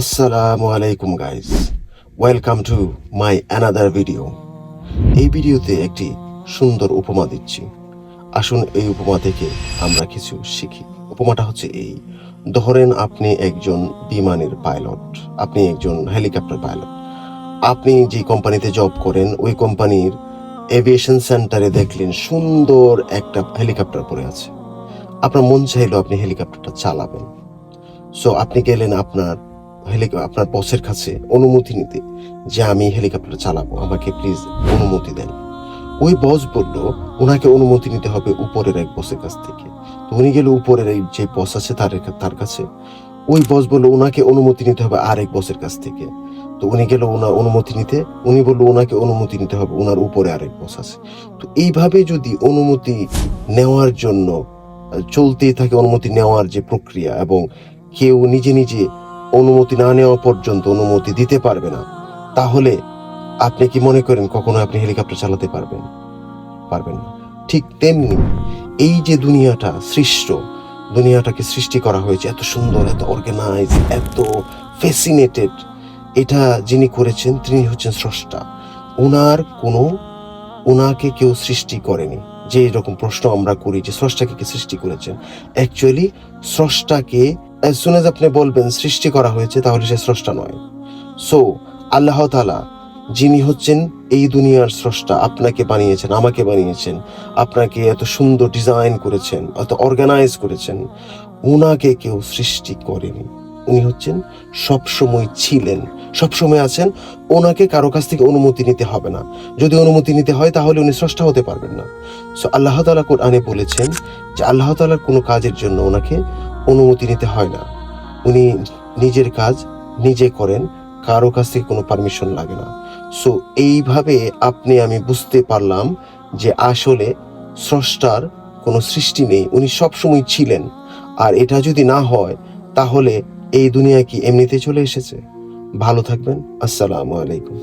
আসসালামু আলাইকুম guys, welcome to my another video. এই ভিডিওতে একটি সুন্দর উপমা দিচ্ছি। আসুন এই উপমা থেকে আমরা কিছু শিখি। উপমাটা হচ্ছে এই: ধরেন আপনি একজন বিমানের পাইলট, আপনি একজন হেলিকপ্টার পাইলট। আপনি যে কোম্পানিতে জব করেন ওই কোম্পানির এভিয়েশন সেন্টারে দেখলেন সুন্দর একটা হেলিকপ্টার পড়ে আছে। আপনার মন চাইলো আপনি হেলিকপ্টারটা চালাবেন। সো আপনি গেলেন আপনার বসের কাছে অনুমতি নিতে, যে আমি হেলিকপ্টার চালাবো, আমাকে প্লিজ অনুমতি দেন। ওই বস বলল ওনাকে অনুমতি নিতে হবে উপরের এক বসের কাছ থেকে। তো উনি গেল উপরের এই যে বস আছে তার কাছে। ওই বস বলল ওনাকে অনুমতি নিতে হবে আরেক বসের কাছ থেকে। তো উনি গেল ওনার অনুমতি নিতে, উনি বলল ওনাকে অনুমতি নিতে হবে ওনার উপরে আরেক বস আছে। তো এইভাবে যদি অনুমতি নেওয়ার জন্য চলতেই থাকে, অনুমতি নেওয়ার যে প্রক্রিয়া, এবং কেউ নিজে নিজে অনুমতি না নেওয়া পর্যন্ত অনুমতি দিতে পারবে না, তাহলে আপনি কি মনে করেন কখনো আপনি হেলিকপ্টার চালাতে পারবেন? পারবেন না। ঠিক তেমনি এই যে দুনিয়াটাকে সৃষ্টি করা হয়েছে, এত সুন্দর, এত অর্গানাইজ, এত ফ্যাসিনেটেড, এটা যিনি করেছেন তিনি হচ্ছেন স্রষ্টা। ওনাকে কেউ সৃষ্টি করেনি। যে এরকম প্রশ্ন আমরা করি যে স্রষ্টাকে কে সৃষ্টি করেছেন, অ্যাকচুয়ালি স্রষ্টাকে as soon as আপনি বলবেন সৃষ্টি করা হয়েছে, তাহলে সে স্রষ্টা নয়। সো আল্লাহ তাআলা যিনি হচ্ছেন এই দুনিয়ার স্রষ্টা, আপনাকে বানিয়েছেন, আমাকে বানিয়েছেন, আপনাকে এত সুন্দর ডিজাইন করেছেন, এত অর্গানাইজ করেছেন, উনাকে কেউ সৃষ্টি করেনি। উনি হচ্ছেন সবসময় ছিলেন, সবসময় আছেন। ওনাকে কারো কাছ থেকে অনুমতি নিতে হবে না। যদি অনুমতি নিতে হয় তাহলে উনি স্রষ্টা হতে পারবেন না। সো আল্লাহ তাআলা কোরআনে বলেছেন যে আল্লাহ তাআলার কোনো কাজের জন্য ওনাকে অনুমতি নিতে হয় না। উনি নিজের কাজ নিজে করেন, কারো কাছ থেকে কোনো পারমিশন লাগে না। সো এইভাবে আমি বুঝতে পারলাম যে আসলে স্রষ্টার কোনো সৃষ্টি নেই, উনি সবসময় ছিলেন। আর এটা যদি না হয় তাহলে এই দুনিয়া কি এমনিতে চলে এসেছে? ভালো থাকবেন। আসসালামু আলাইকুম।